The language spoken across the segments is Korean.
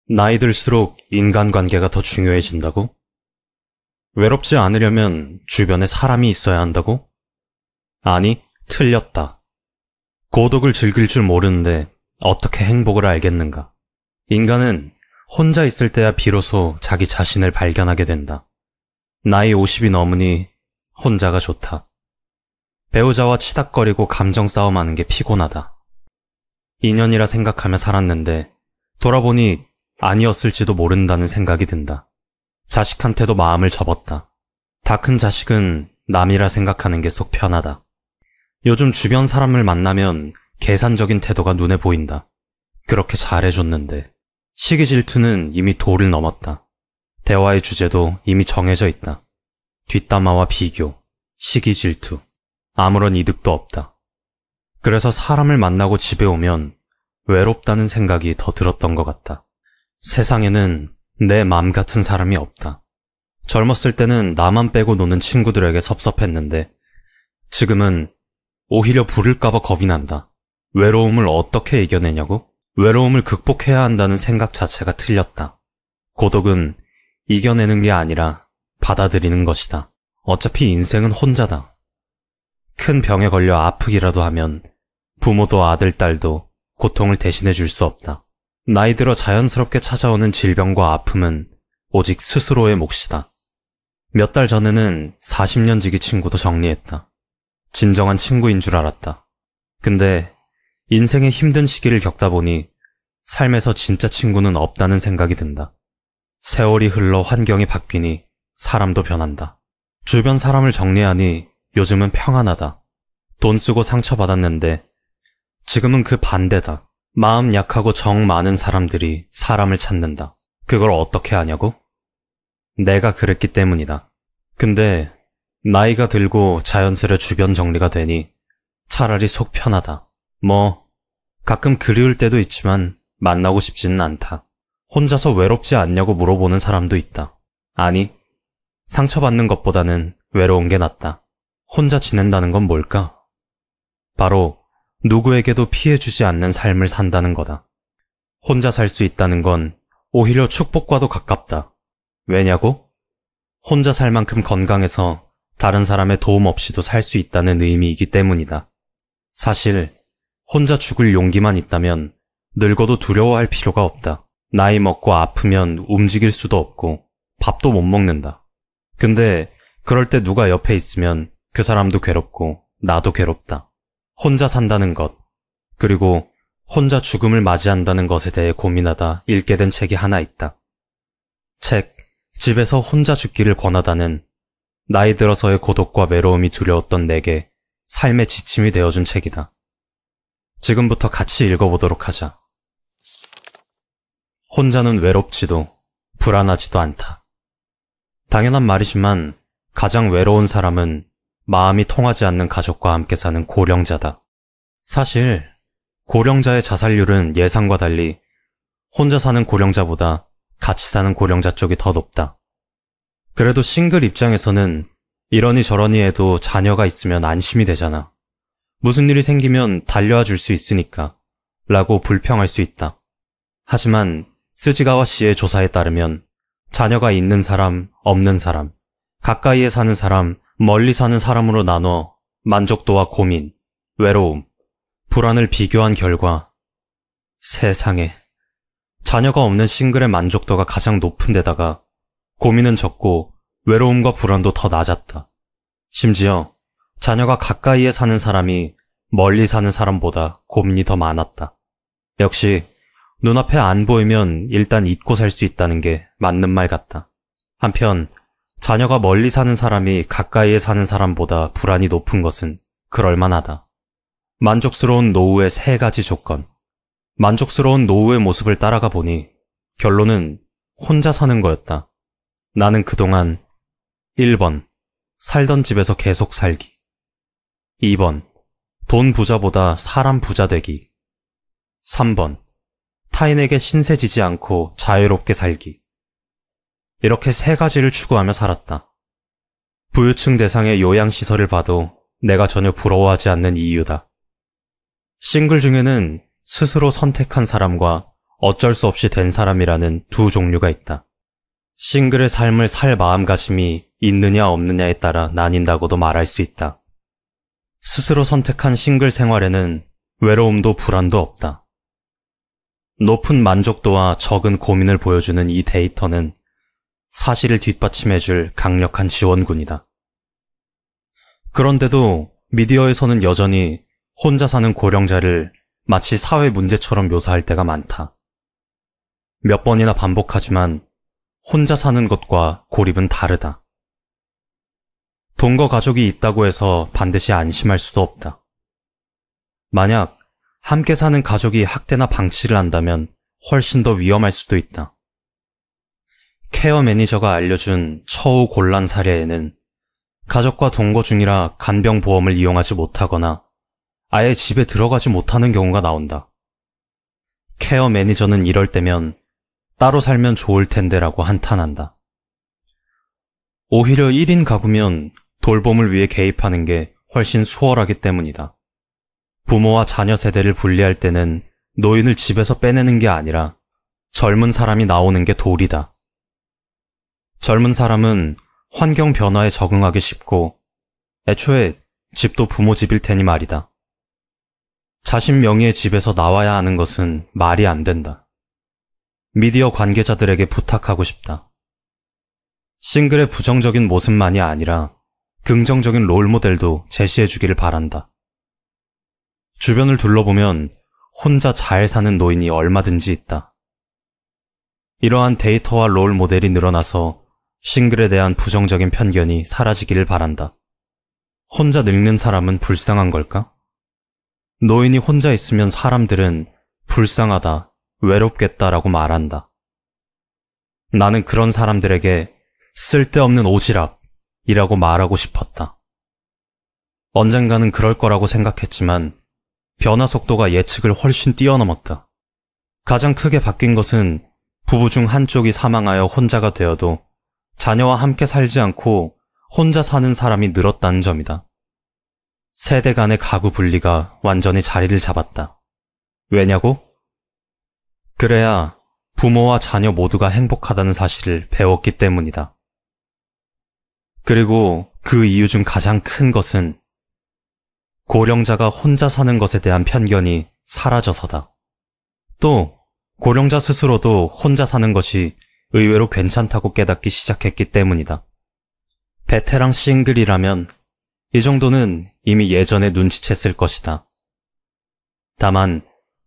나이 들수록 인간관계가 더 중요해진다고? 외롭지 않으려면 주변에 사람이 있어야 한다고? 아니, 틀렸다. 고독을 즐길 줄 모르는데 어떻게 행복을 알겠는가? 인간은 혼자 있을 때야 비로소 자기 자신을 발견하게 된다. 나이 50이 넘으니 혼자가 좋다. 배우자와 치닥거리고 감정 싸움하는 게 피곤하다. 인연이라 생각하며 살았는데 돌아보니 아니었을지도 모른다는 생각이 든다. 자식한테도 마음을 접었다. 다 큰 자식은 남이라 생각하는 게 속 편하다. 요즘 주변 사람을 만나면 계산적인 태도가 눈에 보인다. 그렇게 잘해줬는데. 시기 질투는 이미 도를 넘었다. 대화의 주제도 이미 정해져 있다. 뒷담화와 비교, 시기 질투. 아무런 이득도 없다. 그래서 사람을 만나고 집에 오면 외롭다는 생각이 더 들었던 것 같다. 세상에는 내 맘 같은 사람이 없다. 젊었을 때는 나만 빼고 노는 친구들에게 섭섭했는데 지금은 오히려 부를까봐 겁이 난다. 외로움을 어떻게 이겨내냐고? 외로움을 극복해야 한다는 생각 자체가 틀렸다. 고독은 이겨내는 게 아니라 받아들이는 것이다. 어차피 인생은 혼자다. 큰 병에 걸려 아프기라도 하면 부모도 아들, 딸도 고통을 대신해 줄 수 없다. 나이 들어 자연스럽게 찾아오는 질병과 아픔은 오직 스스로의 몫이다. 몇 달 전에는 40년 지기 친구도 정리했다. 진정한 친구인 줄 알았다. 근데 인생의 힘든 시기를 겪다 보니 삶에서 진짜 친구는 없다는 생각이 든다. 세월이 흘러 환경이 바뀌니 사람도 변한다. 주변 사람을 정리하니 요즘은 평안하다. 돈 쓰고 상처받았는데 지금은 그 반대다. 마음 약하고 정 많은 사람들이 사람을 찾는다. 그걸 어떻게 하냐고? 내가 그랬기 때문이다. 근데 나이가 들고 자연스레 주변 정리가 되니 차라리 속 편하다. 뭐 가끔 그리울 때도 있지만 만나고 싶지는 않다. 혼자서 외롭지 않냐고 물어보는 사람도 있다. 아니, 상처받는 것보다는 외로운 게 낫다. 혼자 지낸다는 건 뭘까? 바로 누구에게도 피해주지 않는 삶을 산다는 거다. 혼자 살 수 있다는 건 오히려 축복과도 가깝다. 왜냐고? 혼자 살 만큼 건강해서 다른 사람의 도움 없이도 살 수 있다는 의미이기 때문이다. 사실 혼자 죽을 용기만 있다면 늙어도 두려워할 필요가 없다. 나이 먹고 아프면 움직일 수도 없고 밥도 못 먹는다. 근데 그럴 때 누가 옆에 있으면 그 사람도 괴롭고 나도 괴롭다. 혼자 산다는 것, 그리고 혼자 죽음을 맞이한다는 것에 대해 고민하다 읽게 된 책이 하나 있다. 책, 집에서 혼자 죽기를 권하다는 나이 들어서의 고독과 외로움이 두려웠던 내게 삶의 지침이 되어준 책이다. 지금부터 같이 읽어보도록 하자. 혼자는 외롭지도 불안하지도 않다. 당연한 말이지만 가장 외로운 사람은 마음이 통하지 않는 가족과 함께 사는 고령자다. 사실 고령자의 자살률은 예상과 달리 혼자 사는 고령자보다 같이 사는 고령자 쪽이 더 높다. 그래도 싱글 입장에서는 이러니 저러니 해도 자녀가 있으면 안심이 되잖아. 무슨 일이 생기면 달려와 줄 수 있으니까 라고 불평할 수 있다. 하지만 스지가와 씨의 조사에 따르면 자녀가 있는 사람, 없는 사람, 가까이에 사는 사람, 멀리 사는 사람으로 나눠 만족도와 고민, 외로움, 불안을 비교한 결과 세상에 자녀가 없는 싱글의 만족도가 가장 높은 데다가 고민은 적고 외로움과 불안도 더 낮았다. 심지어 자녀가 가까이에 사는 사람이 멀리 사는 사람보다 고민이 더 많았다. 역시 눈앞에 안 보이면 일단 잊고 살 수 있다는 게 맞는 말 같다. 한편 자녀가 멀리 사는 사람이 가까이에 사는 사람보다 불안이 높은 것은 그럴만하다. 만족스러운 노후의 3가지 조건. 만족스러운 노후의 모습을 따라가 보니 결론은 혼자 사는 거였다. 나는 그동안 1번, 살던 집에서 계속 살기. 2번, 돈 부자보다 사람 부자 되기. 3번, 타인에게 신세지지 않고 자유롭게 살기. 이렇게 3가지를 추구하며 살았다. 부유층 대상의 요양시설을 봐도 내가 전혀 부러워하지 않는 이유다. 싱글 중에는 스스로 선택한 사람과 어쩔 수 없이 된 사람이라는 두 종류가 있다. 싱글의 삶을 살 마음가짐이 있느냐 없느냐에 따라 나뉜다고도 말할 수 있다. 스스로 선택한 싱글 생활에는 외로움도 불안도 없다. 높은 만족도와 적은 고민을 보여주는 이 데이터는 사실을 뒷받침해줄 강력한 지원군이다. 그런데도 미디어에서는 여전히 혼자 사는 고령자를 마치 사회 문제처럼 묘사할 때가 많다. 몇 번이나 반복하지만 혼자 사는 것과 고립은 다르다. 동거 가족이 있다고 해서 반드시 안심할 수도 없다. 만약 함께 사는 가족이 학대나 방치를 한다면 훨씬 더 위험할 수도 있다. 케어 매니저가 알려준 처우 곤란 사례에는 가족과 동거 중이라 간병보험을 이용하지 못하거나 아예 집에 들어가지 못하는 경우가 나온다. 케어 매니저는 이럴 때면 따로 살면 좋을 텐데라고 한탄한다. 오히려 1인 가구면 돌봄을 위해 개입하는 게 훨씬 수월하기 때문이다. 부모와 자녀 세대를 분리할 때는 노인을 집에서 빼내는 게 아니라 젊은 사람이 나오는 게 도리다. 젊은 사람은 환경 변화에 적응하기 쉽고 애초에 집도 부모 집일 테니 말이다. 자신 명의의 집에서 나와야 하는 것은 말이 안 된다. 미디어 관계자들에게 부탁하고 싶다. 싱글의 부정적인 모습만이 아니라 긍정적인 롤모델도 제시해주기를 바란다. 주변을 둘러보면 혼자 잘 사는 노인이 얼마든지 있다. 이러한 데이터와 롤모델이 늘어나서 싱글에 대한 부정적인 편견이 사라지기를 바란다. 혼자 늙는 사람은 불쌍한 걸까? 노인이 혼자 있으면 사람들은 불쌍하다, 외롭겠다라고 말한다. 나는 그런 사람들에게 쓸데없는 오지랖이라고 말하고 싶었다. 언젠가는 그럴 거라고 생각했지만 변화 속도가 예측을 훨씬 뛰어넘었다. 가장 크게 바뀐 것은 부부 중 한쪽이 사망하여 혼자가 되어도 자녀와 함께 살지 않고 혼자 사는 사람이 늘었다는 점이다. 세대 간의 가구 분리가 완전히 자리를 잡았다. 왜냐고? 그래야 부모와 자녀 모두가 행복하다는 사실을 배웠기 때문이다. 그리고 그 이유 중 가장 큰 것은 고령자가 혼자 사는 것에 대한 편견이 사라져서다. 또 고령자 스스로도 혼자 사는 것이 의외로 괜찮다고 깨닫기 시작했기 때문이다. 베테랑 싱글이라면 이 정도는 이미 예전에 눈치챘을 것이다. 다만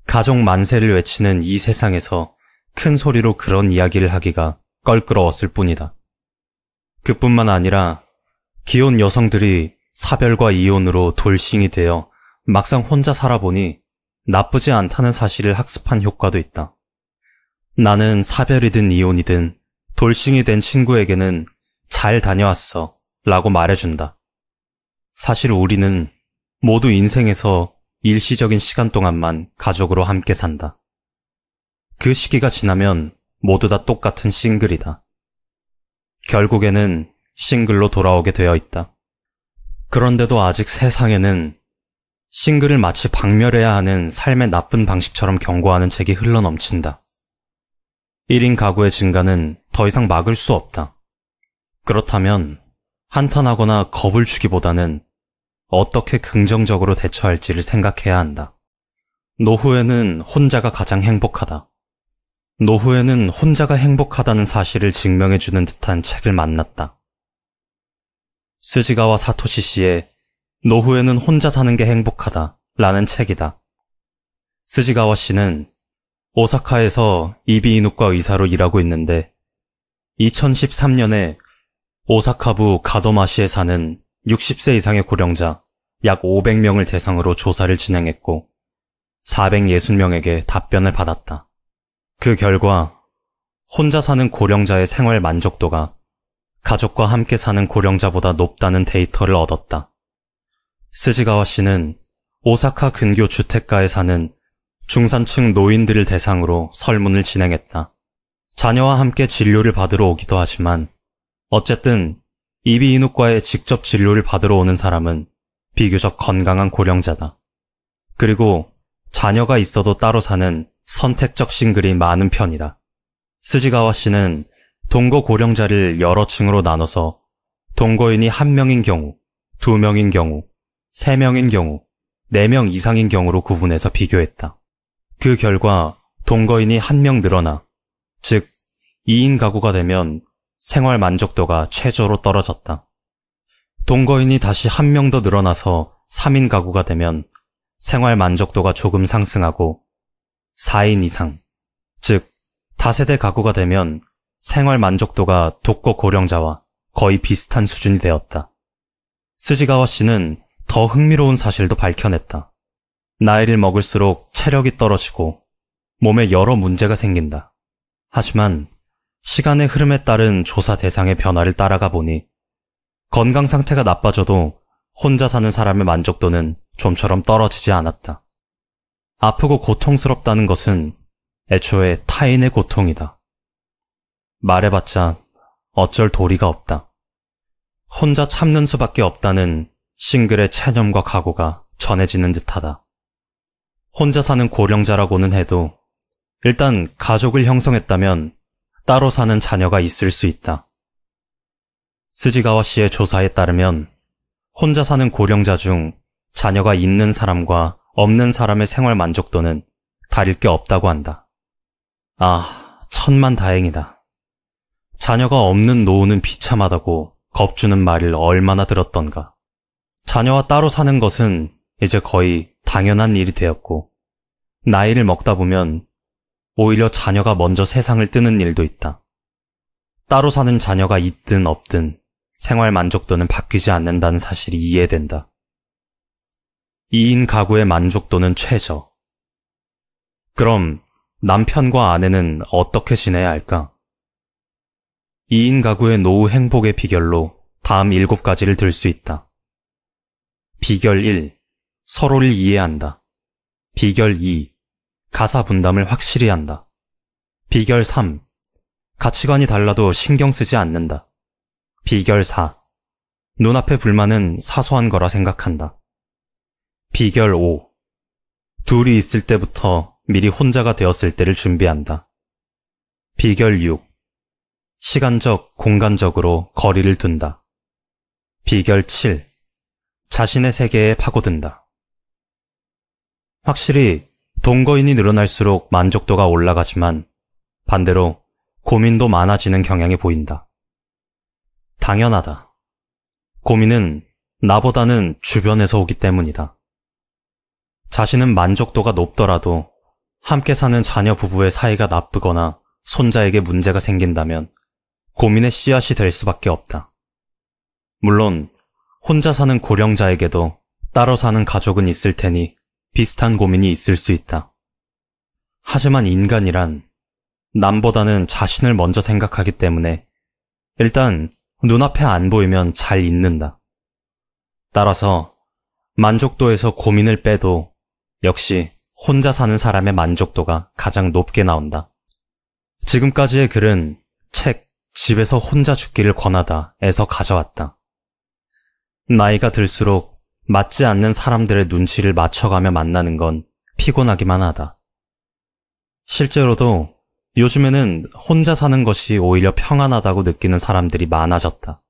가족 만세를 외치는 이 세상에서 큰 소리로 그런 이야기를 하기가 껄끄러웠을 뿐이다. 그뿐만 아니라 기혼 여성들이 사별과 이혼으로 돌싱이 되어 막상 혼자 살아보니 나쁘지 않다는 사실을 학습한 효과도 있다. 나는 사별이든 이혼이든 돌싱이 된 친구에게는 잘 다녀왔어 라고 말해준다. 사실 우리는 모두 인생에서 일시적인 시간 동안만 가족으로 함께 산다. 그 시기가 지나면 모두 다 똑같은 싱글이다. 결국에는 싱글로 돌아오게 되어 있다. 그런데도 아직 세상에는 싱글을 마치 박멸해야 하는 삶의 나쁜 방식처럼 경고하는 책이 흘러넘친다. 1인 가구의 증가는 더 이상 막을 수 없다. 그렇다면 한탄하거나 겁을 주기보다는 어떻게 긍정적으로 대처할지를 생각해야 한다. 노후에는 혼자가 가장 행복하다. 노후에는 혼자가 행복하다는 사실을 증명해주는 듯한 책을 만났다. 스지가와 사토시 씨의 노후에는 혼자 사는 게 행복하다 라는 책이다. 스지가와 씨는 오사카에서 이비인후과 의사로 일하고 있는데 2013년에 오사카부 가도마시에 사는 60세 이상의 고령자 약 500명을 대상으로 조사를 진행했고 460명에게 답변을 받았다. 그 결과 혼자 사는 고령자의 생활 만족도가 가족과 함께 사는 고령자보다 높다는 데이터를 얻었다. 스지가와 씨는 오사카 근교 주택가에 사는 중산층 노인들을 대상으로 설문을 진행했다. 자녀와 함께 진료를 받으러 오기도 하지만 어쨌든 이비인후과에 직접 진료를 받으러 오는 사람은 비교적 건강한 고령자다. 그리고 자녀가 있어도 따로 사는 선택적 싱글이 많은 편이다. 스지가와 씨는 동거 고령자를 여러 층으로 나눠서 동거인이 1명인 경우, 2명인 경우, 3명인 경우, 4명 이상인 경우로 구분해서 비교했다. 그 결과 동거인이 1명 늘어나, 즉 2인 가구가 되면 생활 만족도가 최저로 떨어졌다. 동거인이 다시 1명 더 늘어나서 3인 가구가 되면 생활 만족도가 조금 상승하고 4인 이상, 즉 다세대 가구가 되면 생활 만족도가 독거 고령자와 거의 비슷한 수준이 되었다. 스지가와 씨는 더 흥미로운 사실도 밝혀냈다. 나이를 먹을수록 체력이 떨어지고 몸에 여러 문제가 생긴다. 하지만 시간의 흐름에 따른 조사 대상의 변화를 따라가 보니 건강 상태가 나빠져도 혼자 사는 사람의 만족도는 좀처럼 떨어지지 않았다. 아프고 고통스럽다는 것은 애초에 타인의 고통이다. 말해봤자 어쩔 도리가 없다. 혼자 참는 수밖에 없다는 싱글의 체념과 각오가 전해지는 듯하다. 혼자 사는 고령자라고는 해도 일단 가족을 형성했다면 따로 사는 자녀가 있을 수 있다. 스지가와 씨의 조사에 따르면 혼자 사는 고령자 중 자녀가 있는 사람과 없는 사람의 생활 만족도는 다를 게 없다고 한다. 아, 천만다행이다. 자녀가 없는 노후는 비참하다고 겁주는 말을 얼마나 들었던가. 자녀와 따로 사는 것은 이제 거의 당연한 일이 되었고, 나이를 먹다 보면 오히려 자녀가 먼저 세상을 뜨는 일도 있다. 따로 사는 자녀가 있든 없든 생활 만족도는 바뀌지 않는다는 사실이 이해된다. 2인 가구의 만족도는 최저. 그럼 남편과 아내는 어떻게 지내야 할까? 2인 가구의 노후 행복의 비결로 다음 7가지를 들 수 있다. 비결 1. 서로를 이해한다. 비결 2. 가사 분담을 확실히 한다. 비결 3. 가치관이 달라도 신경 쓰지 않는다. 비결 4. 눈앞의 불만은 사소한 거라 생각한다. 비결 5. 둘이 있을 때부터 미리 혼자가 되었을 때를 준비한다. 비결 6. 시간적, 공간적으로 거리를 둔다. 비결 7. 자신의 세계에 파고든다. 확실히 동거인이 늘어날수록 만족도가 올라가지만 반대로 고민도 많아지는 경향이 보인다. 당연하다. 고민은 나보다는 주변에서 오기 때문이다. 자신은 만족도가 높더라도 함께 사는 자녀 부부의 사이가 나쁘거나 손자에게 문제가 생긴다면 고민의 씨앗이 될 수밖에 없다. 물론 혼자 사는 고령자에게도 따로 사는 가족은 있을 테니 비슷한 고민이 있을 수 있다. 하지만 인간이란 남보다는 자신을 먼저 생각하기 때문에 일단 눈앞에 안 보이면 잘 잊는다. 따라서 만족도에서 고민을 빼도 역시 혼자 사는 사람의 만족도가 가장 높게 나온다. 지금까지의 글은 책 집에서 혼자 죽기를 권하다에서 가져왔다. 나이가 들수록 맞지 않는 사람들의 눈치를 맞춰가며 만나는 건 피곤하기만 하다. 실제로도 요즘에는 혼자 사는 것이 오히려 평안하다고 느끼는 사람들이 많아졌다.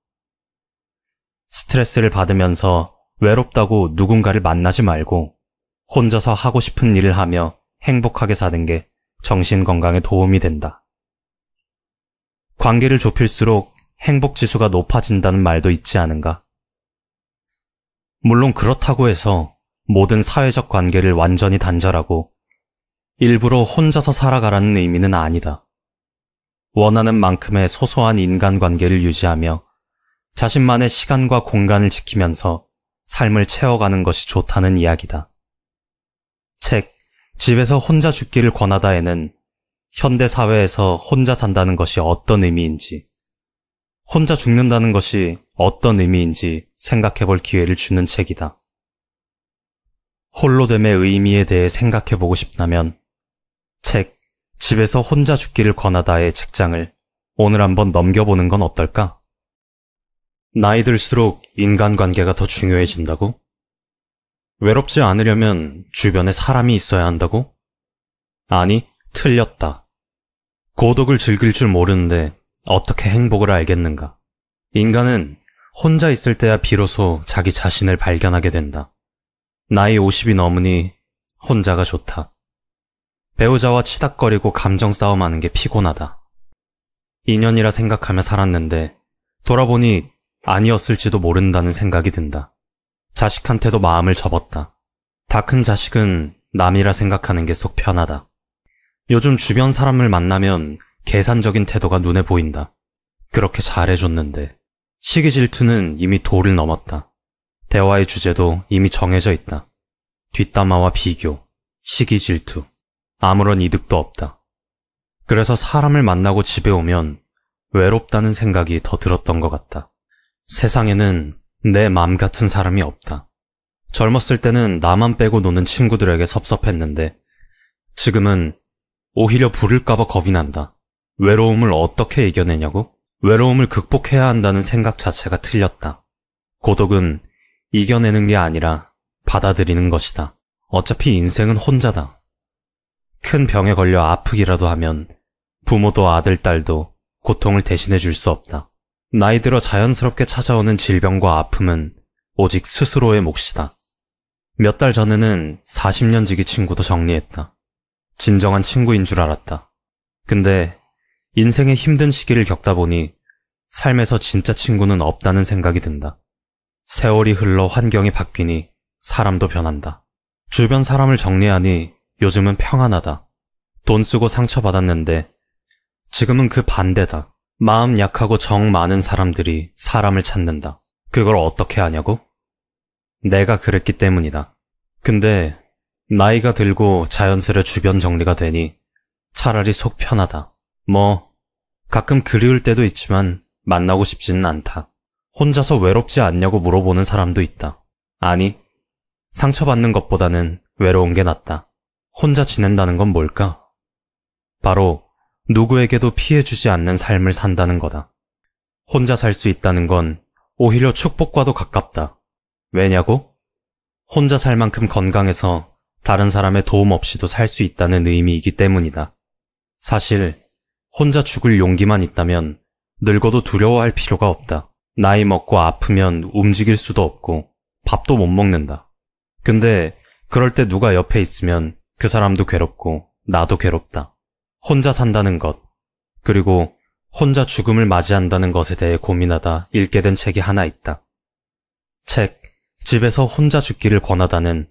스트레스를 받으면서 외롭다고 누군가를 만나지 말고 혼자서 하고 싶은 일을 하며 행복하게 사는 게 정신 건강에 도움이 된다. 관계를 좁힐수록 행복지수가 높아진다는 말도 있지 않은가? 물론 그렇다고 해서 모든 사회적 관계를 완전히 단절하고 일부러 혼자서 살아가라는 의미는 아니다. 원하는 만큼의 소소한 인간관계를 유지하며 자신만의 시간과 공간을 지키면서 삶을 채워가는 것이 좋다는 이야기다. 책 집에서 혼자 죽기를 권하다에는 현대사회에서 혼자 산다는 것이 어떤 의미인지, 혼자 죽는다는 것이 어떤 의미인지 생각해볼 기회를 주는 책이다. 홀로됨의 의미에 대해 생각해보고 싶다면 책 집에서 혼자 죽기를 권하다의 책장을 오늘 한번 넘겨보는 건 어떨까? 나이 들수록 인간관계가 더 중요해진다고? 외롭지 않으려면 주변에 사람이 있어야 한다고? 아니, 틀렸다. 고독을 즐길 줄 모르는데 어떻게 행복을 알겠는가? 인간은 혼자 있을 때야 비로소 자기 자신을 발견하게 된다. 나이 50이 넘으니 혼자가 좋다. 배우자와 치닥거리고 감정 싸움하는 게 피곤하다. 인연이라 생각하며 살았는데 돌아보니 아니었을지도 모른다는 생각이 든다. 자식한테도 마음을 접었다. 다 큰 자식은 남이라 생각하는 게 속 편하다. 요즘 주변 사람을 만나면 계산적인 태도가 눈에 보인다. 그렇게 잘해줬는데. 시기 질투는 이미 도를 넘었다. 대화의 주제도 이미 정해져 있다. 뒷담화와 비교, 시기 질투. 아무런 이득도 없다. 그래서 사람을 만나고 집에 오면 외롭다는 생각이 더 들었던 것 같다. 세상에는 내 맘 같은 사람이 없다. 젊었을 때는 나만 빼고 노는 친구들에게 섭섭했는데 지금은 오히려 부를까봐 겁이 난다. 외로움을 어떻게 이겨내냐고? 외로움을 극복해야 한다는 생각 자체가 틀렸다. 고독은 이겨내는 게 아니라 받아들이는 것이다. 어차피 인생은 혼자다. 큰 병에 걸려 아프기라도 하면 부모도 아들, 딸도 고통을 대신해 줄 수 없다. 나이 들어 자연스럽게 찾아오는 질병과 아픔은 오직 스스로의 몫이다. 몇 달 전에는 40년 지기 친구도 정리했다. 진정한 친구인 줄 알았다. 근데 인생의 힘든 시기를 겪다 보니 삶에서 진짜 친구는 없다는 생각이 든다. 세월이 흘러 환경이 바뀌니 사람도 변한다. 주변 사람을 정리하니 요즘은 평안하다. 돈 쓰고 상처받았는데 지금은 그 반대다. 마음 약하고 정 많은 사람들이 사람을 찾는다. 그걸 어떻게 하냐고? 내가 그랬기 때문이다. 근데 나이가 들고 자연스레 주변 정리가 되니 차라리 속 편하다. 뭐 가끔 그리울 때도 있지만 만나고 싶지는 않다. 혼자서 외롭지 않냐고 물어보는 사람도 있다. 아니, 상처받는 것보다는 외로운 게 낫다. 혼자 지낸다는 건 뭘까? 바로 누구에게도 피해주지 않는 삶을 산다는 거다. 혼자 살 수 있다는 건 오히려 축복과도 가깝다. 왜냐고? 혼자 살 만큼 건강해서 다른 사람의 도움 없이도 살 수 있다는 의미이기 때문이다. 사실 혼자 죽을 용기만 있다면 늙어도 두려워할 필요가 없다. 나이 먹고 아프면 움직일 수도 없고 밥도 못 먹는다. 근데 그럴 때 누가 옆에 있으면 그 사람도 괴롭고 나도 괴롭다. 혼자 산다는 것, 그리고 혼자 죽음을 맞이한다는 것에 대해 고민하다 읽게 된 책이 하나 있다. 책, 집에서 혼자 죽기를 권하다는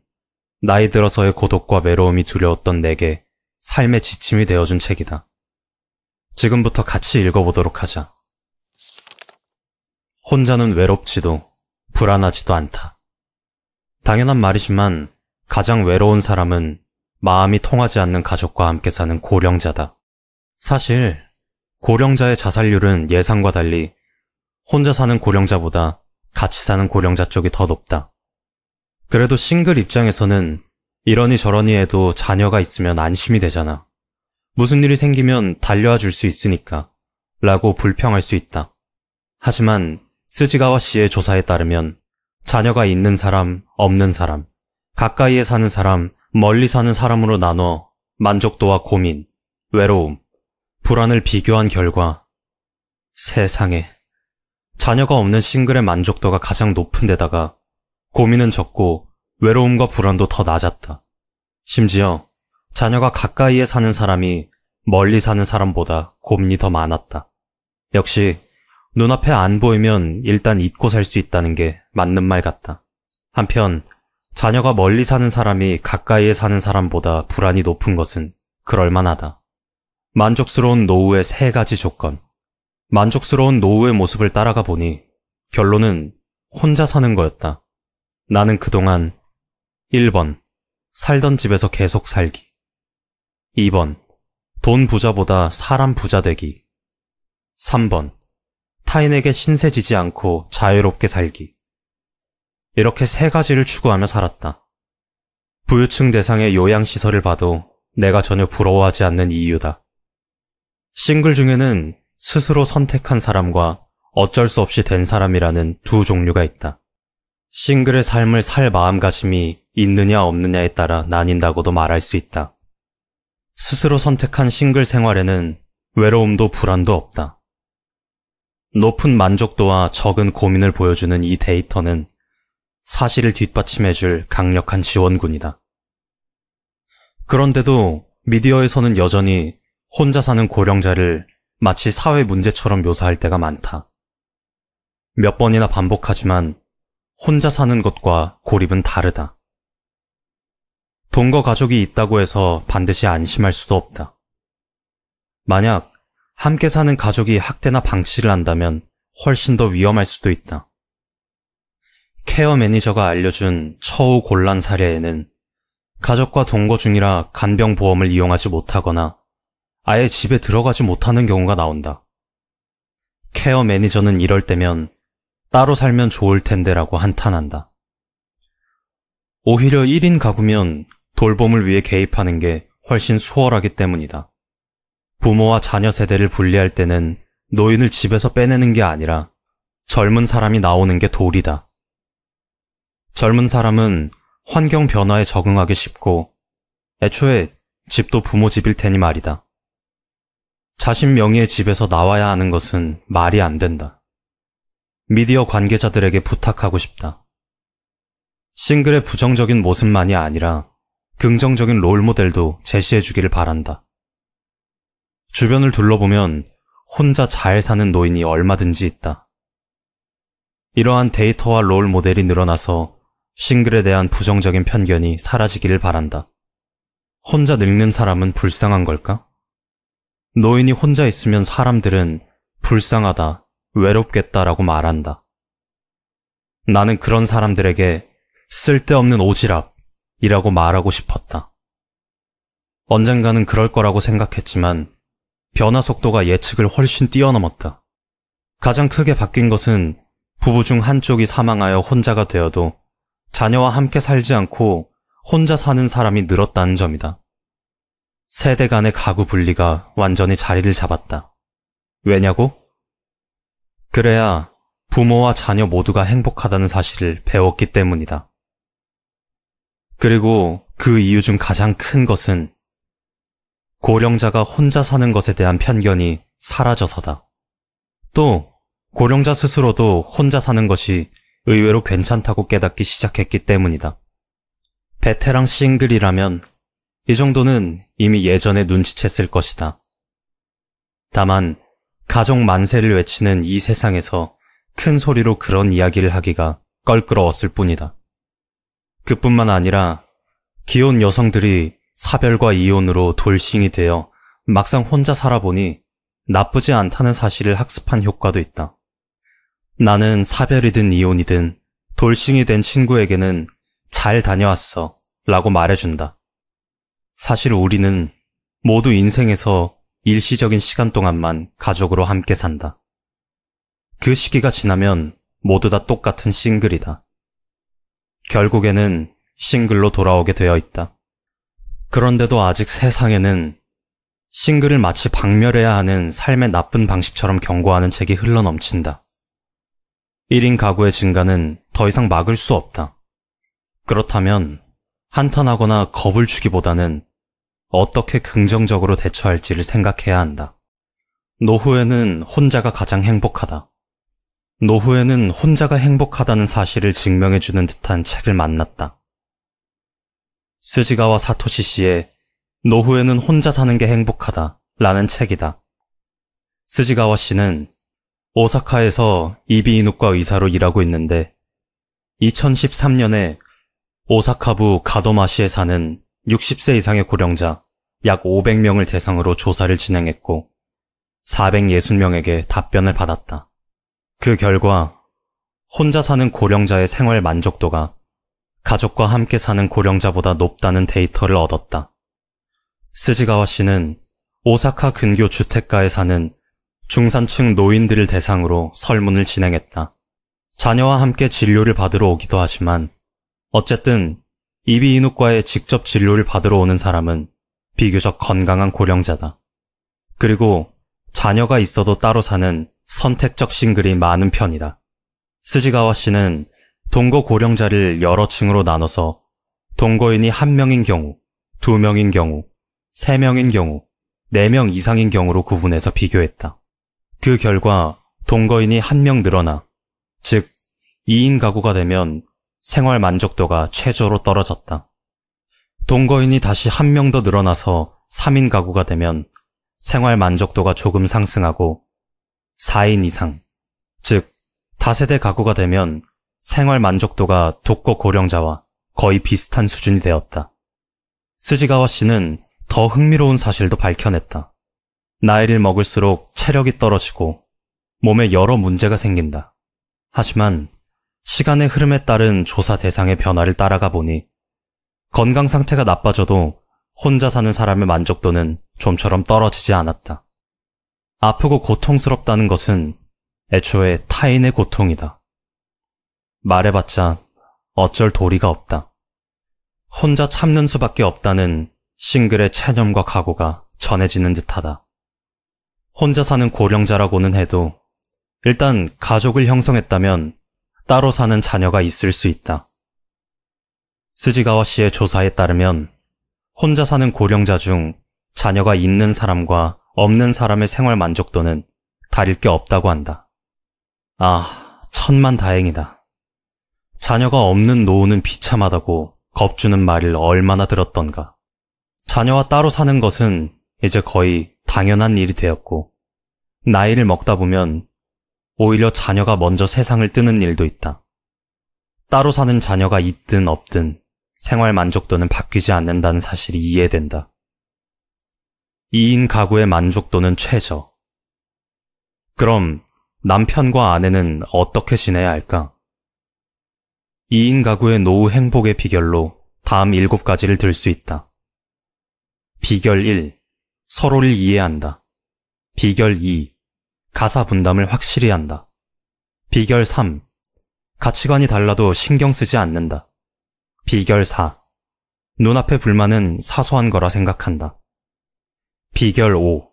나이 들어서의 고독과 외로움이 두려웠던 내게 삶의 지침이 되어준 책이다. 지금부터 같이 읽어보도록 하자. 혼자는 외롭지도 불안하지도 않다. 당연한 말이지만 가장 외로운 사람은 마음이 통하지 않는 가족과 함께 사는 고령자다. 사실 고령자의 자살률은 예상과 달리 혼자 사는 고령자보다 같이 사는 고령자 쪽이 더 높다. 그래도 싱글 입장에서는 이러니 저러니 해도 자녀가 있으면 안심이 되잖아. 무슨 일이 생기면 달려와 줄 수 있으니까 라고 불평할 수 있다. 하지만 스지가와 씨의 조사에 따르면 자녀가 있는 사람, 없는 사람, 가까이에 사는 사람, 멀리 사는 사람으로 나눠 만족도와 고민, 외로움, 불안을 비교한 결과 세상에 자녀가 없는 싱글의 만족도가 가장 높은 데다가 고민은 적고 외로움과 불안도 더 낮았다. 심지어 자녀가 가까이에 사는 사람이 멀리 사는 사람보다 고민이 더 많았다. 역시 눈앞에 안 보이면 일단 잊고 살 수 있다는 게 맞는 말 같다. 한편 자녀가 멀리 사는 사람이 가까이에 사는 사람보다 불안이 높은 것은 그럴만하다. 만족스러운 노후의 3가지 조건. 만족스러운 노후의 모습을 따라가 보니 결론은 혼자 사는 거였다. 나는 그동안 1번, 살던 집에서 계속 살기. 2번, 돈 부자보다 사람 부자 되기. 3번, 타인에게 신세지지 않고 자유롭게 살기. 이렇게 3가지를 추구하며 살았다. 부유층 대상의 요양시설을 봐도 내가 전혀 부러워하지 않는 이유다. 싱글 중에는 스스로 선택한 사람과 어쩔 수 없이 된 사람이라는 두 종류가 있다. 싱글의 삶을 살 마음가짐이 있느냐 없느냐에 따라 나뉜다고도 말할 수 있다. 스스로 선택한 싱글 생활에는 외로움도 불안도 없다. 높은 만족도와 적은 고민을 보여주는 이 데이터는 사실을 뒷받침해줄 강력한 지원군이다. 그런데도 미디어에서는 여전히 혼자 사는 고령자를 마치 사회 문제처럼 묘사할 때가 많다. 몇 번이나 반복하지만 혼자 사는 것과 고립은 다르다. 동거 가족이 있다고 해서 반드시 안심할 수도 없다. 만약 함께 사는 가족이 학대나 방치를 한다면 훨씬 더 위험할 수도 있다. 케어 매니저가 알려준 처우 곤란 사례에는 가족과 동거 중이라 간병보험을 이용하지 못하거나 아예 집에 들어가지 못하는 경우가 나온다. 케어 매니저는 이럴 때면 따로 살면 좋을 텐데라고 한탄한다. 오히려 1인 가구면 돌봄을 위해 개입하는 게 훨씬 수월하기 때문이다. 부모와 자녀 세대를 분리할 때는 노인을 집에서 빼내는 게 아니라 젊은 사람이 나오는 게 도리다. 젊은 사람은 환경 변화에 적응하기 쉽고 애초에 집도 부모 집일 테니 말이다. 자신 명의의 집에서 나와야 하는 것은 말이 안 된다. 미디어 관계자들에게 부탁하고 싶다. 싱글의 부정적인 모습만이 아니라 긍정적인 롤모델도 제시해주기를 바란다. 주변을 둘러보면 혼자 잘 사는 노인이 얼마든지 있다. 이러한 데이터와 롤모델이 늘어나서 싱글에 대한 부정적인 편견이 사라지기를 바란다. 혼자 늙는 사람은 불쌍한 걸까? 노인이 혼자 있으면 사람들은 불쌍하다, 외롭겠다라고 말한다. 나는 그런 사람들에게 쓸데없는 오지랖이라고 말하고 싶었다. 언젠가는 그럴 거라고 생각했지만 변화 속도가 예측을 훨씬 뛰어넘었다. 가장 크게 바뀐 것은 부부 중 한쪽이 사망하여 혼자가 되어도 자녀와 함께 살지 않고 혼자 사는 사람이 늘었다는 점이다. 세대 간의 가구 분리가 완전히 자리를 잡았다. 왜냐고? 그래야 부모와 자녀 모두가 행복하다는 사실을 배웠기 때문이다. 그리고 그 이유 중 가장 큰 것은 고령자가 혼자 사는 것에 대한 편견이 사라져서다. 또 고령자 스스로도 혼자 사는 것이 의외로 괜찮다고 깨닫기 시작했기 때문이다. 베테랑 싱글이라면 이 정도는 이미 예전에 눈치챘을 것이다. 다만 가족 만세를 외치는 이 세상에서 큰 소리로 그런 이야기를 하기가 껄끄러웠을 뿐이다. 그뿐만 아니라 기혼 여성들이 사별과 이혼으로 돌싱이 되어 막상 혼자 살아보니 나쁘지 않다는 사실을 학습한 효과도 있다. 나는 사별이든 이혼이든 돌싱이 된 친구에게는 잘 다녀왔어 라고 말해준다. 사실 우리는 모두 인생에서 일시적인 시간 동안만 가족으로 함께 산다. 그 시기가 지나면 모두 다 똑같은 싱글이다. 결국에는 싱글로 돌아오게 되어 있다. 그런데도 아직 세상에는 싱글을 마치 박멸해야 하는 삶의 나쁜 방식처럼 경고하는 책이 흘러넘친다. 1인 가구의 증가는 더 이상 막을 수 없다. 그렇다면 한탄하거나 겁을 주기보다는 어떻게 긍정적으로 대처할지를 생각해야 한다. 노후에는 혼자가 가장 행복하다. 노후에는 혼자가 행복하다는 사실을 증명해주는 듯한 책을 만났다. 스지가와 사토시 씨의 노후에는 혼자 사는 게 행복하다 라는 책이다. 스지가와 씨는 오사카에서 이비인후과 의사로 일하고 있는데 2013년에 오사카부 가도마시에 사는 60세 이상의 고령자 약 500명을 대상으로 조사를 진행했고 460명에게 답변을 받았다. 그 결과 혼자 사는 고령자의 생활 만족도가 가족과 함께 사는 고령자보다 높다는 데이터를 얻었다. 스지가와 씨는 오사카 근교 주택가에 사는 중산층 노인들을 대상으로 설문을 진행했다. 자녀와 함께 진료를 받으러 오기도 하지만 어쨌든 이비인후과에 직접 진료를 받으러 오는 사람은 비교적 건강한 고령자다. 그리고 자녀가 있어도 따로 사는 선택적 싱글이 많은 편이다. 스지가와 씨는 동거 고령자를 여러 층으로 나눠서 동거인이 1명인 경우, 2명인 경우, 3명인 경우, 4명 이상인 경우로 구분해서 비교했다. 그 결과 동거인이 1명 늘어나, 즉 2인 가구가 되면 생활 만족도가 최저로 떨어졌다. 동거인이 다시 1명 더 늘어나서 3인 가구가 되면 생활 만족도가 조금 상승하고 4인 이상, 즉 다세대 가구가 되면 생활 만족도가 독거 고령자와 거의 비슷한 수준이 되었다. 스지가와 씨는 더 흥미로운 사실도 밝혀냈다. 나이를 먹을수록 체력이 떨어지고 몸에 여러 문제가 생긴다. 하지만 시간의 흐름에 따른 조사 대상의 변화를 따라가 보니 건강 상태가 나빠져도 혼자 사는 사람의 만족도는 좀처럼 떨어지지 않았다. 아프고 고통스럽다는 것은 애초에 타인의 고통이다. 말해봤자 어쩔 도리가 없다. 혼자 참는 수밖에 없다는 싱글의 체념과 각오가 전해지는 듯하다. 혼자 사는 고령자라고는 해도 일단 가족을 형성했다면 따로 사는 자녀가 있을 수 있다. 스지가와 씨의 조사에 따르면 혼자 사는 고령자 중 자녀가 있는 사람과 없는 사람의 생활 만족도는 다를 게 없다고 한다. 아, 천만다행이다. 자녀가 없는 노후는 비참하다고 겁주는 말을 얼마나 들었던가. 자녀와 따로 사는 것은 이제 거의 당연한 일이 되었고, 나이를 먹다 보면 오히려 자녀가 먼저 세상을 뜨는 일도 있다. 따로 사는 자녀가 있든 없든 생활 만족도는 바뀌지 않는다는 사실이 이해된다. 2인 가구의 만족도는 최저. 그럼 남편과 아내는 어떻게 지내야 할까? 2인 가구의 노후 행복의 비결로 다음 7가지를 들 수 있다. 비결 1. 서로를 이해한다. 비결 2. 가사 분담을 확실히 한다. 비결 3. 가치관이 달라도 신경 쓰지 않는다. 비결 4. 눈앞의 불만은 사소한 거라 생각한다. 비결 5.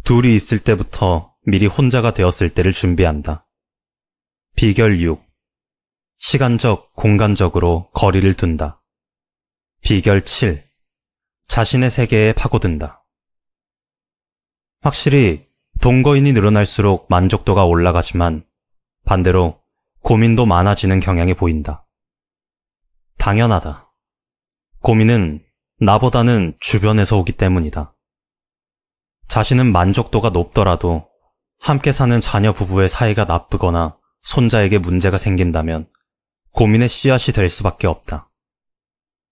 둘이 있을 때부터 미리 혼자가 되었을 때를 준비한다. 비결 6. 시간적, 공간적으로 거리를 둔다. 비결 7. 자신의 세계에 파고든다. 확실히 동거인이 늘어날수록 만족도가 올라가지만 반대로 고민도 많아지는 경향이 보인다. 당연하다. 고민은 나보다는 주변에서 오기 때문이다. 자신은 만족도가 높더라도 함께 사는 자녀 부부의 사이가 나쁘거나 손자에게 문제가 생긴다면 고민의 씨앗이 될 수밖에 없다.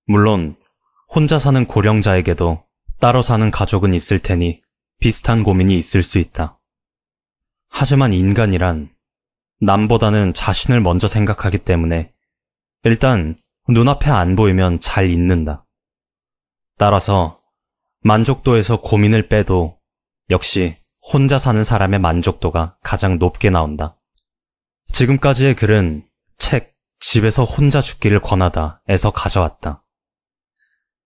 물론 혼자 사는 고령자에게도 따로 사는 가족은 있을 테니 비슷한 고민이 있을 수 있다. 하지만 인간이란 남보다는 자신을 먼저 생각하기 때문에 일단 눈앞에 안 보이면 잘 잊는다. 따라서 만족도에서 고민을 빼도 역시 혼자 사는 사람의 만족도가 가장 높게 나온다. 지금까지의 글은 책 집에서 혼자 죽기를 권하다에서 가져왔다.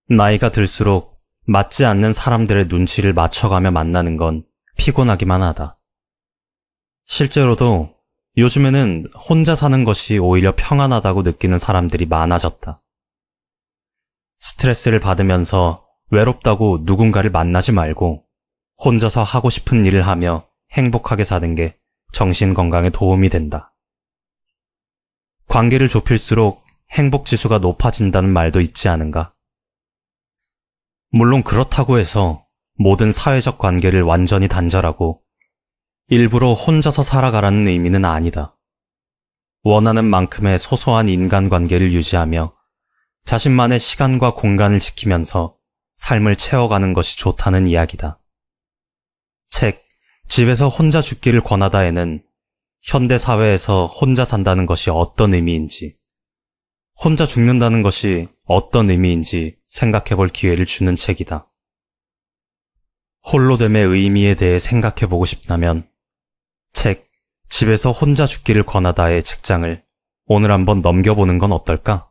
나이가 들수록 맞지 않는 사람들의 눈치를 맞춰가며 만나는 건 피곤하기만 하다. 실제로도 요즘에는 혼자 사는 것이 오히려 평안하다고 느끼는 사람들이 많아졌다. 스트레스를 받으면서 외롭다고 누군가를 만나지 말고 혼자서 하고 싶은 일을 하며 행복하게 사는 게 정신 건강에 도움이 된다. 관계를 좁힐수록 행복 지수가 높아진다는 말도 있지 않은가? 물론 그렇다고 해서 모든 사회적 관계를 완전히 단절하고 일부러 혼자서 살아가라는 의미는 아니다. 원하는 만큼의 소소한 인간관계를 유지하며 자신만의 시간과 공간을 지키면서 삶을 채워가는 것이 좋다는 이야기다. 책 집에서 혼자 죽기를 권하다에는 현대 사회에서 혼자 산다는 것이 어떤 의미인지, 혼자 죽는다는 것이 어떤 의미인지 생각해 볼 기회를 주는 책이다. 홀로됨의 의미에 대해 생각해 보고 싶다면 책 집에서 혼자 죽기를 권하다의 책장을 오늘 한번 넘겨보는 건 어떨까?